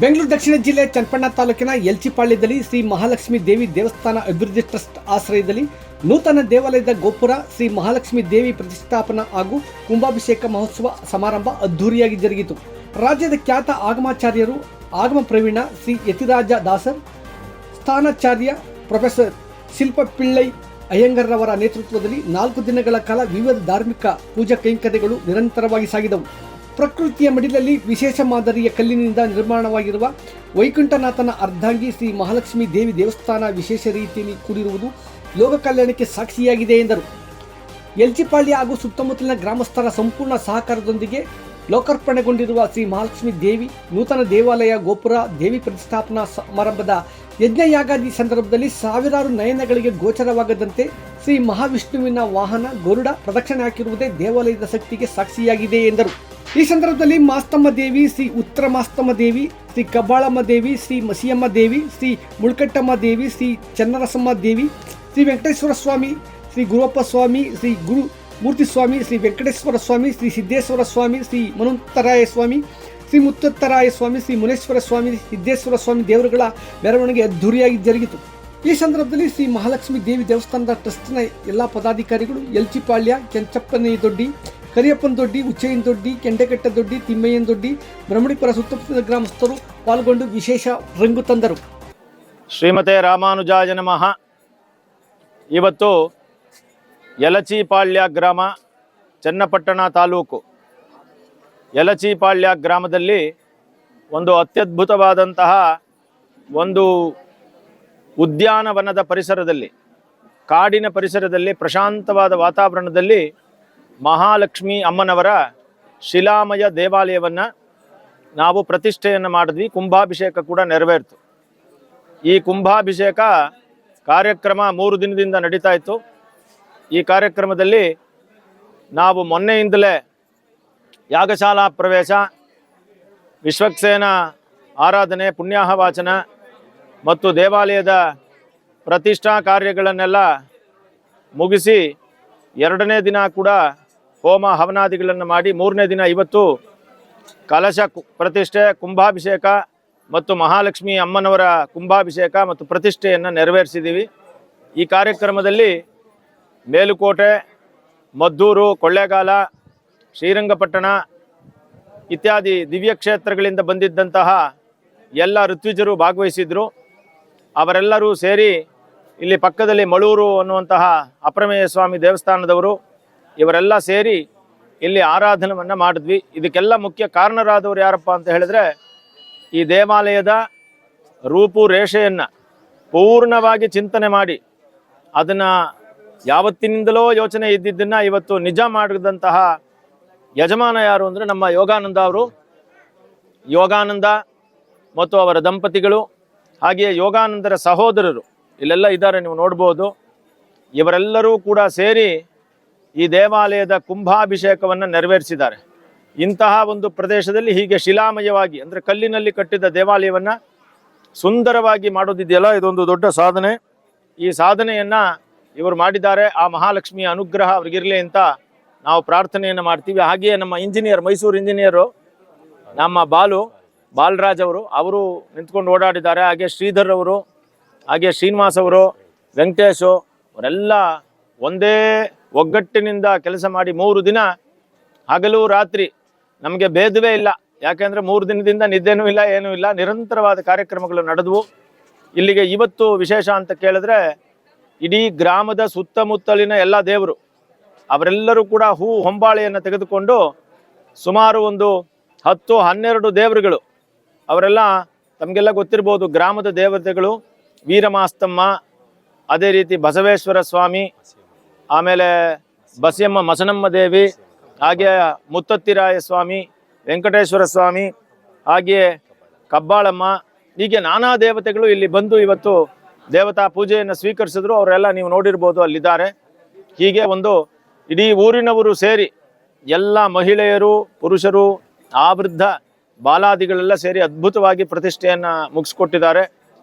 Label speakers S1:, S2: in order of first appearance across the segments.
S1: ಬೆಂಗಳೂರು ದಕ್ಷಿಣ ಜಿಲ್ಲೆ ಚನ್ನಪಟ್ಟಣ ತಾಲೂಕಿನ ಯಲ್ಚಿಪಾಳ್ಯದಲ್ಲಿ ಶ್ರೀ ಮಹಾಲಕ್ಷ್ಮಿ ದೇವಿ ದೇವಸ್ಥಾನ ಅಭಿವೃದ್ಧಿ ಟ್ರಸ್ಟ್ ಆಶ್ರಯದಲ್ಲಿ ನೂತನ ದೇವಾಲಯದ ಗೋಪುರ ಶ್ರೀ ಮಹಾಲಕ್ಷ್ಮಿ ದೇವಿ ಪ್ರತಿಷ್ಠಾಪನಾ ಹಾಗೂ ಕುಂಭಾಭಿಷೇಕ ಮಹೋತ್ಸವ ಸಮಾರಂಭ ಅದ್ದೂರಿಯಾಗಿ ಜರುಗಿತು. ರಾಜ್ಯದ ಖ್ಯಾತ ಆಗಮಾಚಾರ್ಯರು ಆಗಮ ಪ್ರವೀಣ ಶ್ರೀ ಯತಿರಾಜ ದಾಸರ್, ಸ್ಥಾನಾಚಾರ್ಯ ಪ್ರೊಫೆಸರ್ ಶಿಲ್ಪ ಪಿಳ್ಳೈ ಅಯ್ಯಂಗರ್ರವರ ನೇತೃತ್ವದಲ್ಲಿ 4 ದಿನಗಳ ಕಾಲ ವಿವಿಧ ಧಾರ್ಮಿಕ ಪೂಜಾ ಕೈಂಕರ್ಯಗಳು ನಿರಂತರವಾಗಿ ಸಾಗಿದವು. ಪ್ರಕೃತಿಯ ಮಡಿಲಲ್ಲಿ ವಿಶೇಷ ಮಾದರಿಯ ಕಲ್ಲಿನಿಂದ ನಿರ್ಮಾಣವಾಗಿರುವ ವೈಕುಂಠನಾಥನ ಅರ್ಧಾಂಗಿ ಶ್ರೀ ಮಹಾಲಕ್ಷ್ಮಿ ದೇವಿ ದೇವಸ್ಥಾನ ವಿಶೇಷ ರೀತಿಯಲ್ಲಿ ಕೂಡಿರುವುದು ಲೋಕ ಕಲ್ಯಾಣಕ್ಕೆ ಸಾಕ್ಷಿಯಾಗಿದೆ ಎಂದರು. ಯಲ್ಚಿಪಾಳ್ಯ ಹಾಗೂ ಸುತ್ತಮುತ್ತಲಿನ ಗ್ರಾಮಸ್ಥರ ಸಂಪೂರ್ಣ ಸಹಕಾರದೊಂದಿಗೆ ಲೋಕಾರ್ಪಣೆಗೊಂಡಿರುವ ಶ್ರೀ ಮಹಾಲಕ್ಷ್ಮಿ ದೇವಿ ನೂತನ ದೇವಾಲಯ ಗೋಪುರ ದೇವಿ ಪ್ರತಿಷ್ಠಾಪನಾ ಸಮಾರಂಭದ ಯಜ್ಞಯಾಗಾದಿ ಸಂದರ್ಭದಲ್ಲಿ ಸಾವಿರಾರು ನಯನಗಳಿಗೆ ಗೋಚರವಾಗದಂತೆ ಶ್ರೀ ಮಹಾವಿಷ್ಣುವಿನ ವಾಹನ ಗರುಡ ಪ್ರದಕ್ಷಿಣೆ ಹಾಕಿರುವುದೇ ದೇವಾಲಯದ ಶಕ್ತಿಗೆ ಸಾಕ್ಷಿಯಾಗಿದೆ ಎಂದರು. ಈ ಸಂದರ್ಭದಲ್ಲಿ ಮಾಸ್ತಮ್ಮ ದೇವಿ, ಶ್ರೀ ಉತ್ತರ ಮಾಸ್ತಮ್ಮ ದೇವಿ, ಶ್ರೀ ಕಬ್ಬಾಳಮ್ಮ ದೇವಿ, ಶ್ರೀ ಮಸಿಯಮ್ಮ ದೇವಿ, ಶ್ರೀ ಮುಳ್ಕಟ್ಟಮ್ಮ ದೇವಿ, ಶ್ರೀ ಚನ್ನರಸಮ್ಮ ದೇವಿ, ಶ್ರೀ ವೆಂಕಟೇಶ್ವರ ಸ್ವಾಮಿ, ಶ್ರೀ ಗುರುವಪ್ಪ ಸ್ವಾಮಿ, ಶ್ರೀ ಗುರು ಮೂರ್ತಿ ಸ್ವಾಮಿ, ಶ್ರೀ ವೆಂಕಟೇಶ್ವರ ಸ್ವಾಮಿ, ಶ್ರೀ ಸಿದ್ದೇಶ್ವರ ಸ್ವಾಮಿ, ಶ್ರೀ ಮನುಂತರಾಯ ಸ್ವಾಮಿ, ಶ್ರೀ ಮುತ್ತತ್ತರಾಯ ಸ್ವಾಮಿ, ಶ್ರೀ ಮುನೇಶ್ವರ ಸ್ವಾಮಿ, ಸಿದ್ದೇಶ್ವರ ಸ್ವಾಮಿ ದೇವರುಗಳ ಮೆರವಣಿಗೆ ಅದ್ದೂರಿಯಾಗಿ ಜರುಗಿತು. ಈ ಸಂದರ್ಭದಲ್ಲಿ ಶ್ರೀ ಮಹಾಲಕ್ಷ್ಮಿ ದೇವಿ ದೇವಸ್ಥಾನದ ಟ್ರಸ್ಟ್ನ ಎಲ್ಲ ಪದಾಧಿಕಾರಿಗಳು ಯಲ್ಚಿಪಾಳ್ಯ, ಕೆಂಚಪ್ಪನ ದೊಡ್ಡಿ, ಕರಿಯಪ್ಪನ ದೊಡ್ಡಿ, ಉಚ್ಚಯ್ಯನ ದೊಡ್ಡಿ, ಕೆಂಡೆಕಟ್ಟ ದೊಡ್ಡಿ, ತಿಮ್ಮಯ್ಯನ ದೊಡ್ಡಿ, ಬ್ರಹ್ಮಣಿಪುರ ಸುತ್ತಮುತ್ತಲ ಗ್ರಾಮಸ್ಥರು ಪಾಲ್ಗೊಂಡು ವಿಶೇಷ ರಂಗು ತಂದರು.
S2: ಶ್ರೀಮತೆ ರಾಮಾನುಜಾಯ ನಮಃ. ಇವತ್ತು ಯಲಚಿಪಾಳ್ಯ ಗ್ರಾಮ, ಚನ್ನಪಟ್ಟಣ ತಾಲೂಕು ಯಲಚಿಪಾಳ್ಯ ಗ್ರಾಮದಲ್ಲಿ ಒಂದು ಅತ್ಯದ್ಭುತವಾದಂತಹ ಒಂದು ಉದ್ಯಾನವನದ ಪರಿಸರದಲ್ಲಿ, ಕಾಡಿನ ಪರಿಸರದಲ್ಲಿ, ಪ್ರಶಾಂತವಾದ ವಾತಾವರಣದಲ್ಲಿ ಮಹಾಲಕ್ಷ್ಮಿ ಅಮ್ಮನವರ ಶಿಲಾಮಯ ದೇವಾಲಯವನ್ನು ನಾವು ಪ್ರತಿಷ್ಠೆಯನ್ನು ಮಾಡಿದ್ವಿ. ಕುಂಭಾಭಿಷೇಕ ಕೂಡ ನೆರವೇರಿತು. ಈ ಕುಂಭಾಭಿಷೇಕ ಕಾರ್ಯಕ್ರಮ 3 ದಿನದಿಂದ ನಡೀತಾ ಇತ್ತು. ಈ ಕಾರ್ಯಕ್ರಮದಲ್ಲಿ ನಾವು ಮೊನ್ನೆಯಿಂದಲೇ ಯಾಗಶಾಲಾ ಪ್ರವೇಶ, ವಿಶ್ವಕ್ಸೇನ ಆರಾಧನೆ, ಪುಣ್ಯಾಹವಾಚನ ಮತ್ತು ದೇವಾಲಯದ ಪ್ರತಿಷ್ಠಾ ಕಾರ್ಯಗಳನ್ನೆಲ್ಲ ಮುಗಿಸಿ 2ನೇ ದಿನ ಕೂಡ ಹೋಮ ಹವನಾದಿಗಳನ್ನು ಮಾಡಿ 3ನೇ ದಿನ ಇವತ್ತು ಕಲಶ ಪ್ರತಿಷ್ಠೆ, ಕುಂಭಾಭಿಷೇಕ ಮತ್ತು ಮಹಾಲಕ್ಷ್ಮಿ ಅಮ್ಮನವರ ಕುಂಭಾಭಿಷೇಕ ಮತ್ತು ಪ್ರತಿಷ್ಠೆಯನ್ನು ನೆರವೇರಿಸಿದ್ದೀವಿ. ಈ ಕಾರ್ಯಕ್ರಮದಲ್ಲಿ ಮೇಲುಕೋಟೆ, ಮದ್ದೂರು, ಕೊಳ್ಳೇಗಾಲ, ಶ್ರೀರಂಗಪಟ್ಟಣ ಇತ್ಯಾದಿ ದಿವ್ಯ ಕ್ಷೇತ್ರಗಳಿಂದ ಬಂದಿದ್ದಂತಹ ಎಲ್ಲ ಋತ್ವಿಜರು ಭಾಗವಹಿಸಿದ್ರು. ಅವರೆಲ್ಲರೂ ಸೇರಿ ಇಲ್ಲಿ ಪಕ್ಕದಲ್ಲಿ ಮಳೂರು ಅನ್ನುವಂತಹ ಅಪ್ರಮೇಯ ಸ್ವಾಮಿ ದೇವಸ್ಥಾನದವರು ಇವರೆಲ್ಲ ಸೇರಿ ಇಲ್ಲಿ ಆರಾಧನೆಯನ್ನು ಮಾಡಿದ್ವಿ. ಇದಕ್ಕೆಲ್ಲ ಮುಖ್ಯ ಕಾರಣರಾದವರು ಯಾರಪ್ಪ ಅಂತ ಹೇಳಿದ್ರೆ, ಈ ದೇವಾಲಯದ ರೂಪುರೇಷೆಯನ್ನು ಪೂರ್ಣವಾಗಿ ಚಿಂತನೆ ಮಾಡಿ ಅದನ್ನು ಯಾವತ್ತಿನಿಂದಲೋ ಯೋಚನೆ ಇದ್ದಿದ್ದನ್ನು ಇವತ್ತು ನಿಜ ಮಾಡಿದಂತಹ ಯಜಮಾನ ಯಾರು ಅಂದರೆ ನಮ್ಮ ಯೋಗಾನಂದ ಅವರು. ಯೋಗಾನಂದ ಮತ್ತು ಅವರ ದಂಪತಿಗಳು, ಹಾಗೆಯೇ ಯೋಗಾನಂದರ ಸಹೋದರರು ಇಲ್ಲೆಲ್ಲ ಇದ್ದಾರೆ, ನೀವು ನೋಡ್ಬೋದು. ಇವರೆಲ್ಲರೂ ಕೂಡ ಸೇರಿ ಈ ದೇವಾಲಯದ ಕುಂಭಾಭಿಷೇಕವನ್ನು ನೆರವೇರಿಸಿದ್ದಾರೆ. ಇಂತಹ ಒಂದು ಪ್ರದೇಶದಲ್ಲಿ ಹೀಗೆ ಶಿಲಾಮಯವಾಗಿ ಅಂದರೆ ಕಲ್ಲಿನಲ್ಲಿ ಕಟ್ಟಿದ ದೇವಾಲಯವನ್ನು ಸುಂದರವಾಗಿ ಮಾಡೋದಿದೆಯಲ್ಲ, ಇದೊಂದು ದೊಡ್ಡ ಸಾಧನೆ. ಈ ಸಾಧನೆಯನ್ನು ಇವರು ಮಾಡಿದ್ದಾರೆ. ಆ ಮಹಾಲಕ್ಷ್ಮಿಯ ಅನುಗ್ರಹ ಅವ್ರಿಗಿರಲಿ ಅಂತ ನಾವು ಪ್ರಾರ್ಥನೆಯನ್ನು ಮಾಡ್ತೀವಿ. ಹಾಗೆಯೇ ನಮ್ಮ ಇಂಜಿನಿಯರ್, ಮೈಸೂರು ಇಂಜಿನಿಯರು ನಮ್ಮ ಬಾಲರಾಜ್ ಅವರು ನಿಂತ್ಕೊಂಡು ಓಡಾಡಿದ್ದಾರೆ. ಹಾಗೆ ಶ್ರೀಧರ್ ಅವರು, ಹಾಗೆ ಶ್ರೀನಿವಾಸ್ ಅವರು, ವೆಂಕಟೇಶು ಅವರೆಲ್ಲ ಒಂದೇ ಒಗ್ಗಟ್ಟಿನಿಂದ ಕೆಲಸ ಮಾಡಿ 3 ದಿನ ಹಗಲು ರಾತ್ರಿ ನಮಗೆ ಭೇದವೇ ಇಲ್ಲ. ಯಾಕೆಂದರೆ 3 ದಿನದಿಂದ ನಿದ್ದೆನೂ ಇಲ್ಲ, ಏನೂ ಇಲ್ಲ, ನಿರಂತರವಾದ ಕಾರ್ಯಕ್ರಮಗಳು ನಡೆದವು. ಇಲ್ಲಿಗೆ ಇವತ್ತು ವಿಶೇಷ ಅಂತ ಕೇಳಿದ್ರೆ, ಇಡೀ ಗ್ರಾಮದ ಸುತ್ತಮುತ್ತಲಿನ ಎಲ್ಲ ದೇವರು ಅವರೆಲ್ಲರೂ ಕೂಡ ಹೊಂಬಾಳೆಯನ್ನು ತೆಗೆದುಕೊಂಡು ಸುಮಾರು ಒಂದು 10-12 ದೇವರುಗಳು, ಅವರೆಲ್ಲ ತಮಗೆಲ್ಲ ಗೊತ್ತಿರ್ಬೋದು, ಗ್ರಾಮದ ದೇವತೆಗಳು ವೀರಮಾಸ್ತಮ್ಮ, ಅದೇ ರೀತಿ ಬಸವೇಶ್ವರ ಸ್ವಾಮಿ, ಆಮೇಲೆ ಬಸಿಯಮ್ಮ ಮಸನಮ್ಮ ದೇವಿ, ಹಾಗೆ ಮುತ್ತತ್ತಿರಾಯ ಸ್ವಾಮಿ, ವೆಂಕಟೇಶ್ವರ ಸ್ವಾಮಿ, ಹಾಗೆಯೇ ಕಬ್ಬಾಳಮ್ಮ, ಹೀಗೆ ನಾನಾ ದೇವತೆಗಳು ಇಲ್ಲಿ ಬಂದು ಇವತ್ತು ದೇವತಾ ಪೂಜೆಯನ್ನು ಸ್ವೀಕರಿಸಿದ್ರು. ಅವರೆಲ್ಲ ನೀವು ನೋಡಿರ್ಬೋದು, ಅಲ್ಲಿದ್ದಾರೆ. ಹೀಗೆ ಒಂದು ಇಡೀ ಊರಿನವರು ಸೇರಿ ಎಲ್ಲ ಮಹಿಳೆಯರು, ಪುರುಷರು, ಆವೃದ್ಧ ಬಾಲಾದಿಗಳೆಲ್ಲ ಸೇರಿ ಅದ್ಭುತವಾಗಿ ಪ್ರತಿಷ್ಠೆಯನ್ನು ಮುಗಿಸ್ಕೊಟ್ಟಿದ್ದಾರೆ.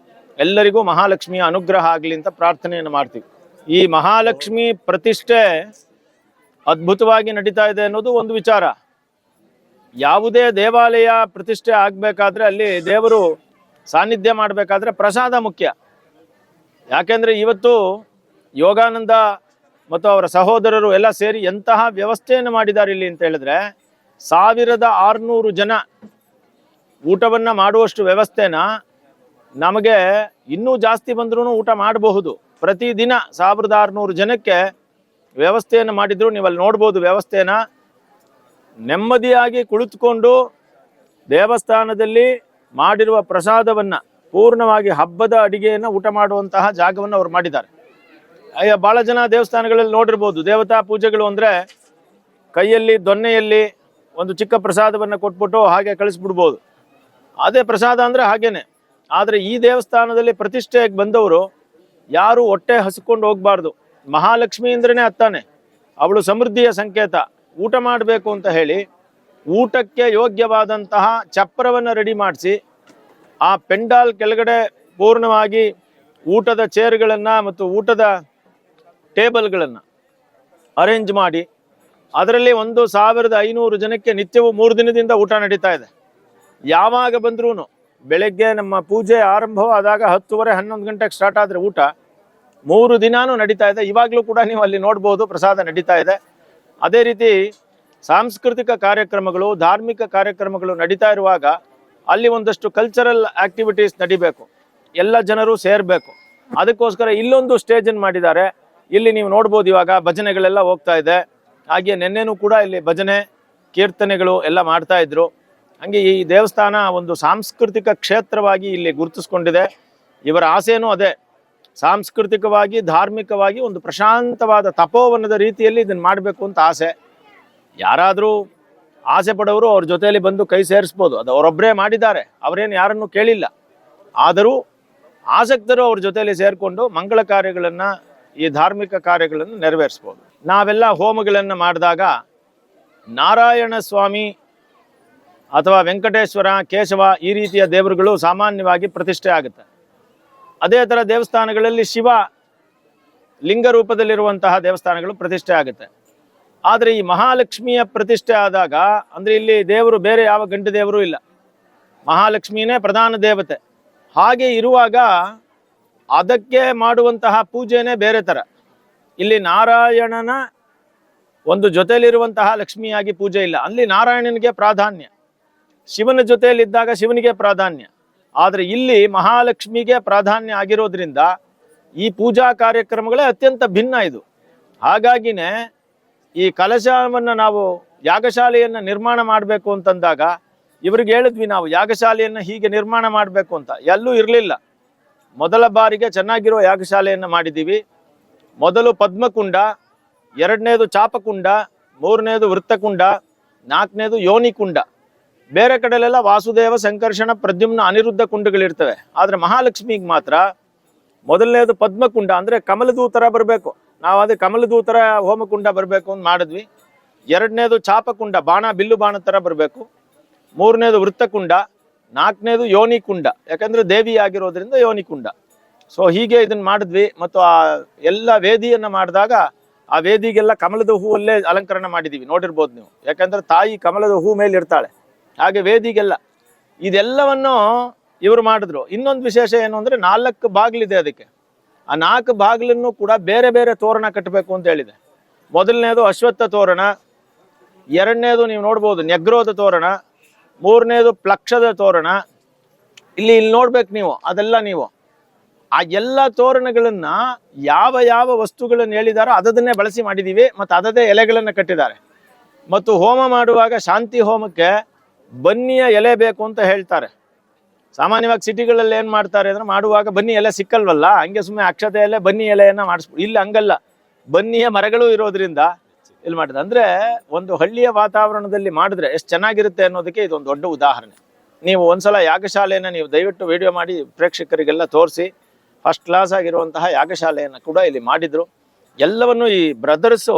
S2: ಎಲ್ಲರಿಗೂ ಮಹಾಲಕ್ಷ್ಮಿಯ ಅನುಗ್ರಹ ಆಗಲಿ ಅಂತ ಪ್ರಾರ್ಥನೆಯನ್ನು ಮಾಡ್ತೀವಿ. ಈ ಮಹಾಲಕ್ಷ್ಮಿ ಪ್ರತಿಷ್ಠೆ ಅದ್ಭುತವಾಗಿ ನಡೀತಾ ಇದೆ ಅನ್ನೋದು ಒಂದು ವಿಚಾರ. ಯಾವುದೇ ದೇವಾಲಯ ಪ್ರತಿಷ್ಠೆ ಆಗಬೇಕಾದ್ರೆ ಅಲ್ಲಿ ದೇವರು ಸಾನ್ನಿಧ್ಯ ಮಾಡಬೇಕಾದ್ರೆ ಪ್ರಸಾದ ಮುಖ್ಯ. ಯಾಕೆಂದರೆ ಇವತ್ತು ಯೋಗಾನಂದ ಮತ್ತು ಅವರ ಸಹೋದರರು ಎಲ್ಲ ಸೇರಿ ಎಂತಹ ವ್ಯವಸ್ಥೆಯನ್ನು ಮಾಡಿದ್ದಾರೆ ಇಲ್ಲಿ ಅಂತ ಹೇಳಿದ್ರೆ 1600 ಜನ ಊಟವನ್ನು ಮಾಡುವಷ್ಟು ವ್ಯವಸ್ಥೆನ ನಮಗೆ ಇನ್ನೂ ಜಾಸ್ತಿ ಬಂದ್ರೂ ಊಟ ಮಾಡಬಹುದು. ಪ್ರತಿದಿನ 1600 ಜನಕ್ಕೆ ವ್ಯವಸ್ಥೆಯನ್ನು ಮಾಡಿದ್ರು. ನೀವು ಅಲ್ಲಿ ನೋಡ್ಬೋದು ವ್ಯವಸ್ಥೆನ. ನೆಮ್ಮದಿಯಾಗಿ ಕುಳಿತುಕೊಂಡು ದೇವಸ್ಥಾನದಲ್ಲಿ ಮಾಡಿರುವ ಪ್ರಸಾದವನ್ನು ಪೂರ್ಣವಾಗಿ ಹಬ್ಬದ ಅಡಿಗೆಯನ್ನು ಊಟ ಮಾಡುವಂತಹ ಜಾಗವನ್ನು ಅವ್ರು ಮಾಡಿದ್ದಾರೆ. ಭಾಳ ಜನ ದೇವಸ್ಥಾನಗಳಲ್ಲಿ ನೋಡಿರ್ಬೋದು, ದೇವತಾ ಪೂಜೆಗಳು ಅಂದರೆ ಕೈಯಲ್ಲಿ ದೊನ್ನೆಯಲ್ಲಿ ಒಂದು ಚಿಕ್ಕ ಪ್ರಸಾದವನ್ನು ಕೊಟ್ಬಿಟ್ಟು ಹಾಗೆ ಕಳಿಸ್ಬಿಡ್ಬೋದು. ಅದೇ ಪ್ರಸಾದ ಅಂದರೆ ಹಾಗೇನೆ. ಆದರೆ ಈ ದೇವಸ್ಥಾನದಲ್ಲಿ ಪ್ರತಿಷ್ಠೆಗೆ ಬಂದವರು ಯಾರು ಹೊಟ್ಟೆ ಹಸ್ಕೊಂಡು ಹೋಗಬಾರ್ದು. ಮಹಾಲಕ್ಷ್ಮಿ ಅಂದ್ರೇ ಅತ್ತಾನೆ, ಅವಳು ಸಮೃದ್ಧಿಯ ಸಂಕೇತ. ಊಟ ಮಾಡಬೇಕು ಅಂತ ಹೇಳಿ ಊಟಕ್ಕೆ ಯೋಗ್ಯವಾದಂತಹ ಚಪ್ರವನ್ನು ರೆಡಿ ಮಾಡಿಸಿ ಆ ಪೆಂಡಾಲ್ ಕೆಳಗಡೆ ಪೂರ್ಣವಾಗಿ ಊಟದ ಚೇರ್ಗಳನ್ನು ಮತ್ತು ಊಟದ ಟೇಬಲ್ಗಳನ್ನು ಅರೇಂಜ್ ಮಾಡಿ ಅದರಲ್ಲಿ 1500 ಜನಕ್ಕೆ ನಿತ್ಯವೂ 3 ದಿನದಿಂದ ಊಟ ನಡೀತಾ ಇದೆ. ಯಾವಾಗ ಬಂದ್ರೂ ಬೆಳಗ್ಗೆ ನಮ್ಮ ಪೂಜೆ ಆರಂಭವಾದಾಗ 10:30-11 ಗಂಟೆಗೆ ಸ್ಟಾರ್ಟ್ ಆದರೆ ಊಟ 3 ದಿನಾನೂ ನಡೀತಾ ಇದೆ. ಇವಾಗಲೂ ಕೂಡ ನೀವು ಅಲ್ಲಿ ನೋಡ್ಬೋದು ಪ್ರಸಾದ ನಡೀತಾ ಇದೆ. ಅದೇ ರೀತಿ ಸಾಂಸ್ಕೃತಿಕ ಕಾರ್ಯಕ್ರಮಗಳು, ಧಾರ್ಮಿಕ ಕಾರ್ಯಕ್ರಮಗಳು ನಡೀತಾ ಇರುವಾಗ ಅಲ್ಲಿ ಒಂದಷ್ಟು ಕಲ್ಚರಲ್ ಆಕ್ಟಿವಿಟೀಸ್ ನಡಿಬೇಕು, ಎಲ್ಲ ಜನರು ಸೇರಬೇಕು. ಅದಕ್ಕೋಸ್ಕರ ಇಲ್ಲೊಂದು ಸ್ಟೇಜನ್ನು ಮಾಡಿದ್ದಾರೆ. ಇಲ್ಲಿ ನೀವು ನೋಡ್ಬೋದು ಇವಾಗ ಭಜನೆಗಳೆಲ್ಲ ಹೋಗ್ತಾ ಇದೆ. ಹಾಗೆ ನೆನ್ನೆನೂ ಕೂಡ ಇಲ್ಲಿ ಭಜನೆ ಕೀರ್ತನೆಗಳು ಎಲ್ಲ ಮಾಡ್ತಾ ಇದ್ರು. ಹಾಗೆ ಈ ದೇವಸ್ಥಾನ ಒಂದು ಸಾಂಸ್ಕೃತಿಕ ಕ್ಷೇತ್ರವಾಗಿ ಇಲ್ಲಿ ಗುರುತಿಸ್ಕೊಂಡಿದೆ. ಇವರ ಆಸೆನೂ ಅದೇ, ಸಾಂಸ್ಕೃತಿಕವಾಗಿ ಧಾರ್ಮಿಕವಾಗಿ ಒಂದು ಪ್ರಶಾಂತವಾದ ತಪೋವನದ ರೀತಿಯಲ್ಲಿ ಇದನ್ನು ಮಾಡಬೇಕು ಅಂತ ಆಸೆ. ಯಾರಾದರೂ ಆಸೆ ಪಡೋರು ಅವ್ರ ಜೊತೆಯಲ್ಲಿ ಬಂದು ಕೈ ಸೇರಿಸ್ಬೋದು. ಅದು ಅವರೊಬ್ಬರೇ ಮಾಡಿದ್ದಾರೆ, ಅವರೇನು ಯಾರನ್ನು ಕೇಳಿಲ್ಲ. ಆದರೂ ಆಸಕ್ತರು ಅವ್ರ ಜೊತೆಯಲ್ಲಿ ಸೇರಿಕೊಂಡು ಮಂಗಳ ಕಾರ್ಯಗಳನ್ನು, ಈ ಧಾರ್ಮಿಕ ಕಾರ್ಯಗಳನ್ನು ನೆರವೇರಿಸ್ಬೋದು. ನಾವೆಲ್ಲ ಹೋಮಗಳನ್ನು ಮಾಡಿದಾಗ ನಾರಾಯಣ ಸ್ವಾಮಿ ಅಥವಾ ವೆಂಕಟೇಶ್ವರ, ಕೇಶವ ಈ ರೀತಿಯ ದೇವರುಗಳು ಸಾಮಾನ್ಯವಾಗಿ ಪ್ರತಿಷ್ಠೆ ಆಗುತ್ತೆ. ಅದೇ ಥರ ದೇವಸ್ಥಾನಗಳಲ್ಲಿ ಶಿವ ಲಿಂಗ ರೂಪದಲ್ಲಿರುವಂತಹ ದೇವಸ್ಥಾನಗಳು ಪ್ರತಿಷ್ಠೆ ಆಗುತ್ತೆ. ಆದರೆ ಈ ಮಹಾಲಕ್ಷ್ಮಿಯ ಪ್ರತಿಷ್ಠೆ ಆದಾಗ ಅಂದರೆ ಇಲ್ಲಿ ದೇವರು ಬೇರೆ ಯಾವ ಗಂಡು ದೇವರು ಇಲ್ಲ, ಮಹಾಲಕ್ಷ್ಮಿನೇ ಪ್ರಧಾನ ದೇವತೆ. ಹಾಗೆ ಇರುವಾಗ ಅದಕ್ಕೆ ಮಾಡುವಂತಹ ಪೂಜೆನೇ ಬೇರೆ ಥರ. ಇಲ್ಲಿ ನಾರಾಯಣನ ಒಂದು ಜೊತೆಯಲ್ಲಿರುವಂತಹ ಲಕ್ಷ್ಮಿಯಾಗಿ ಪೂಜೆ ಇಲ್ಲ, ಅಲ್ಲಿ ನಾರಾಯಣನಿಗೆ ಪ್ರಾಧಾನ್ಯ. ಶಿವನ ಜೊತೆಯಲ್ಲಿದ್ದಾಗ ಶಿವನಿಗೆ ಪ್ರಾಧಾನ್ಯ. ಆದರೆ ಇಲ್ಲಿ ಮಹಾಲಕ್ಷ್ಮಿಗೆ ಪ್ರಾಧಾನ್ಯ ಆಗಿರೋದ್ರಿಂದ ಈ ಪೂಜಾ ಕಾರ್ಯಕ್ರಮಗಳೇ ಅತ್ಯಂತ ಭಿನ್ನ ಇದು. ಹಾಗಾಗಿನೇ ಈ ಕಲಶವನ್ನು ನಾವು ಯಾಗಶಾಲೆಯನ್ನು ನಿರ್ಮಾಣ ಮಾಡಬೇಕು ಅಂತಂದಾಗ ಇವ್ರಿಗೆ ಹೇಳಿದ್ವಿ ನಾವು ಯಾಗಶಾಲೆಯನ್ನು ಹೀಗೆ ನಿರ್ಮಾಣ ಮಾಡಬೇಕು ಅಂತ. ಎಲ್ಲೂ ಇರಲಿಲ್ಲ. ಮೊದಲ ಬಾರಿಗೆ ಚೆನ್ನಾಗಿರೋ ಯಾಗಶಾಲೆಯನ್ನು ಮಾಡಿದ್ದೀವಿ. ಮೊದಲು ಪದ್ಮಕುಂಡ, 2ನೇದು ಚಾಪಕುಂಡ, 3ನೇದು ವೃತ್ತಕುಂಡ, 4ನೇದು ಯೋನಿಕುಂಡ. ಬೇರೆ ಕಡೆಲೆಲ್ಲ ವಾಸುದೇವ, ಸಂಕರ್ಷಣ, ಪ್ರದ್ಯುಮ್ನ, ಅನಿರುದ್ಧ ಕುಂಡಗಳಿರ್ತವೆ. ಆದರೆ ಮಹಾಲಕ್ಷ್ಮಿಗೆ ಮಾತ್ರ ಮೊದಲನೇದು ಪದ್ಮಕುಂಡ, ಅಂದರೆ ಕಮಲದೂತರ ಬರಬೇಕು. ನಾವು ಅದೇ ಕಮಲದೂತರ ಹೋಮಕುಂಡ ಬರಬೇಕು ಅಂತ ಮಾಡಿದ್ವಿ. 2ನೇದು ಚಾಪಕುಂಡ, ಬಾಣ ಬಿಲ್ಲು ಬಾಣ ಥರ ಬರಬೇಕು. 3ನೇದು ವೃತ್ತಕುಂಡ, 4ನೇದು ಯೋನಿಕುಂಡ, ಯಾಕಂದರೆ ದೇವಿ ಆಗಿರೋದ್ರಿಂದ ಯೋನಿಕುಂಡ. ಸೊ ಹೀಗೆ ಇದನ್ನು ಮಾಡಿದ್ವಿ. ಮತ್ತು ಆ ಎಲ್ಲ ವೇದಿಯನ್ನು ಮಾಡಿದಾಗ ಆ ವೇದಿಗೆಲ್ಲ ಕಮಲದ ಹೂವಲ್ಲೇ ಅಲಂಕರಣ ಮಾಡಿದ್ದೀವಿ, ನೋಡಿರ್ಬೋದು ನೀವು. ಯಾಕಂದರೆ ತಾಯಿ ಕಮಲದ ಹೂ ಮೇಲೆ ಇರ್ತಾಳೆ. ಹಾಗೆ ವೇದಿಗೆಲ್ಲ ಇದೆಲ್ಲವನ್ನು ಇವರು ಮಾಡಿದ್ರು. ಇನ್ನೊಂದು ವಿಶೇಷ ಏನು ಅಂದರೆ 4 ಬಾಗಿಲಿದೆ ಅದಕ್ಕೆ. ಆ 4 ಬಾಗಿಲನ್ನು ಕೂಡ ಬೇರೆ ಬೇರೆ ತೋರಣ ಕಟ್ಟಬೇಕು ಅಂತ ಹೇಳಿದೆ. ಮೊದಲನೇದು ಅಶ್ವತ್ಥ ತೋರಣ, 2ನೇದು ನೀವು ನೋಡ್ಬೋದು ನೆಗ್ರೋದ ತೋರಣ, 3ನೇದು ಪ್ಲಕ್ಷದ ತೋರಣ. ಇಲ್ಲಿ ನೋಡ್ಬೇಕು ನೀವು, ಅದೆಲ್ಲ ನೀವು ಆ ಎಲ್ಲ ತೋರಣಗಳನ್ನು ಯಾವ ಯಾವ ವಸ್ತುಗಳನ್ನು ಹೇಳಿದಾರೋ ಅದನ್ನೇ ಬಳಸಿ ಮಾಡಿದ್ದೀವಿ. ಮತ್ತು ಅದದೇ ಎಲೆಗಳನ್ನು ಕಟ್ಟಿದ್ದಾರೆ. ಮತ್ತು ಹೋಮ ಮಾಡುವಾಗ ಶಾಂತಿ ಹೋಮಕ್ಕೆ ಬನ್ನಿಯ ಎಲೆ ಬೇಕು ಅಂತ ಹೇಳ್ತಾರೆ. ಸಾಮಾನ್ಯವಾಗಿ ಸಿಟಿಗಳಲ್ಲಿ ಏನು ಮಾಡ್ತಾರೆ ಅಂದರೆ ಮಾಡುವಾಗ ಬನ್ನಿ ಎಲೆ ಸಿಕ್ಕಲ್ವಲ್ಲ, ಹಂಗೆ ಸುಮ್ಮನೆ ಅಕ್ಷತೆ ಎಲೆ ಬನ್ನಿ ಎಲೆಯನ್ನು ಮಾಡಿಸ್ಬಿಟ್ಟು. ಇಲ್ಲಿ ಹಂಗಲ್ಲ, ಬನ್ನಿಯ ಮರಗಳು ಇರೋದ್ರಿಂದ ಇಲ್ಲಿ ಮಾಡಿದೆ. ಅಂದರೆ ಒಂದು ಹಳ್ಳಿಯ ವಾತಾವರಣದಲ್ಲಿ ಮಾಡಿದ್ರೆ ಎಷ್ಟು ಚೆನ್ನಾಗಿರುತ್ತೆ ಅನ್ನೋದಕ್ಕೆ ಇದೊಂದು ದೊಡ್ಡ ಉದಾಹರಣೆ. ನೀವು ಒಂದ್ಸಲ ಯಾಗಶಾಲೆಯನ್ನು ನೀವು ದಯವಿಟ್ಟು ವಿಡಿಯೋ ಮಾಡಿ ಪ್ರೇಕ್ಷಕರಿಗೆಲ್ಲ ತೋರಿಸಿ. ಫಸ್ಟ್ ಕ್ಲಾಸ್ ಆಗಿರುವಂತಹ ಯಾಗಶಾಲೆಯನ್ನು ಕೂಡ ಇಲ್ಲಿ ಮಾಡಿದರು. ಎಲ್ಲವನ್ನು ಈ ಬ್ರದರ್ಸು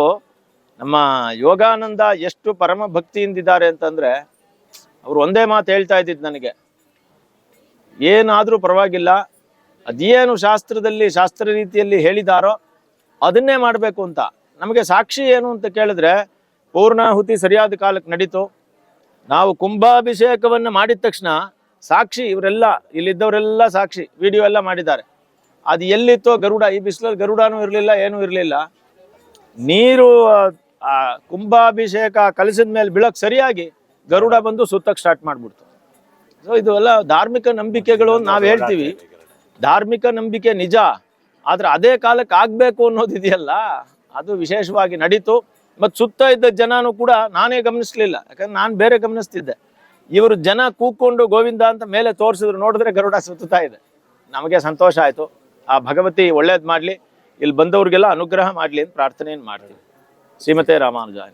S2: ನಮ್ಮ ಯೋಗಾನಂದ ಎಷ್ಟು ಪರಮ ಭಕ್ತಿಯಿಂದಿದ್ದಾರೆ ಅಂತಂದರೆ ಅವರು ಒಂದೇ ಮಾತು ಹೇಳ್ತಾ ಇದ್ದಿದ್ದು ನನಗೆ, ಏನಾದರೂ ಪರವಾಗಿಲ್ಲ, ಅದೇನು ಶಾಸ್ತ್ರದಲ್ಲಿ ಶಾಸ್ತ್ರ ರೀತಿಯಲ್ಲಿ ಹೇಳಿದಾರೋ ಅದನ್ನೇ ಮಾಡಬೇಕು ಅಂತ. ನಮಗೆ ಸಾಕ್ಷಿ ಏನು ಅಂತ ಕೇಳಿದ್ರೆ ಪೂರ್ಣಾಹುತಿ ಸರಿಯಾದ ಕಾಲಕ್ಕೆ ನಡೀತು. ನಾವು ಕುಂಭಾಭಿಷೇಕವನ್ನು ಮಾಡಿದ ತಕ್ಷಣ ಸಾಕ್ಷಿ ಇವರೆಲ್ಲ ಇಲ್ಲಿದ್ದವರೆಲ್ಲ ಸಾಕ್ಷಿ, ವಿಡಿಯೋ ಎಲ್ಲ ಮಾಡಿದ್ದಾರೆ. ಅದು ಎಲ್ಲಿತ್ತೋ ಗರುಡ, ಈ ಬಿಸಿಲಲ್ಲಿ ಗರುಡನೂ ಇರಲಿಲ್ಲ, ಏನೂ ಇರಲಿಲ್ಲ. ನೀರು ಆ ಕುಂಭಾಭಿಷೇಕ ಕಲಸಿದ ಮೇಲೆ ಬೀಳಕ್ ಸರಿಯಾಗಿ ಗರುಡ ಬಂದು ಸುತ್ತಕ್ಕೆ ಸ್ಟಾರ್ಟ್ ಮಾಡ್ಬಿಡ್ತು. ಸೊ ಇದು ಎಲ್ಲ ಧಾರ್ಮಿಕ ನಂಬಿಕೆಗಳು ಅಂತ ನಾವು ಹೇಳ್ತೀವಿ. ಧಾರ್ಮಿಕ ನಂಬಿಕೆ ನಿಜ, ಆದ್ರೆ ಅದೇ ಕಾಲಕ್ಕೆ ಆಗ್ಬೇಕು ಅನ್ನೋದಿದೆಯಲ್ಲ, ಅದು ವಿಶೇಷವಾಗಿ ನಡೀತು. ಮತ್ತು ಸುತ್ತ ಇದ್ದ ಜನನೂ ಕೂಡ ನಾನೇ ಗಮನಿಸ್ಲಿಲ್ಲ, ಯಾಕಂದ್ರೆ ನಾನು ಬೇರೆ ಗಮನಿಸ್ತಿದ್ದೆ. ಇವರು ಜನ ಕೂತ್ಕೊಂಡು ಗೋವಿಂದ ಅಂತ ಮೇಲೆ ತೋರಿಸಿದ್ರು, ನೋಡಿದ್ರೆ ಗರುಡ ಸುತ್ತಾ ಇದೆ. ನಮಗೆ ಸಂತೋಷ ಆಯಿತು. ಆ ಭಗವತಿ ಒಳ್ಳೇದು ಮಾಡಲಿ, ಇಲ್ಲಿ ಬಂದವ್ರಿಗೆಲ್ಲ ಅನುಗ್ರಹ ಮಾಡಲಿ ಅಂತ ಪ್ರಾರ್ಥನೆಯನ್ನು ಮಾಡ್ತೀವಿ. ಶ್ರೀಮತೆ ರಾಮಾನುಜಾಯ.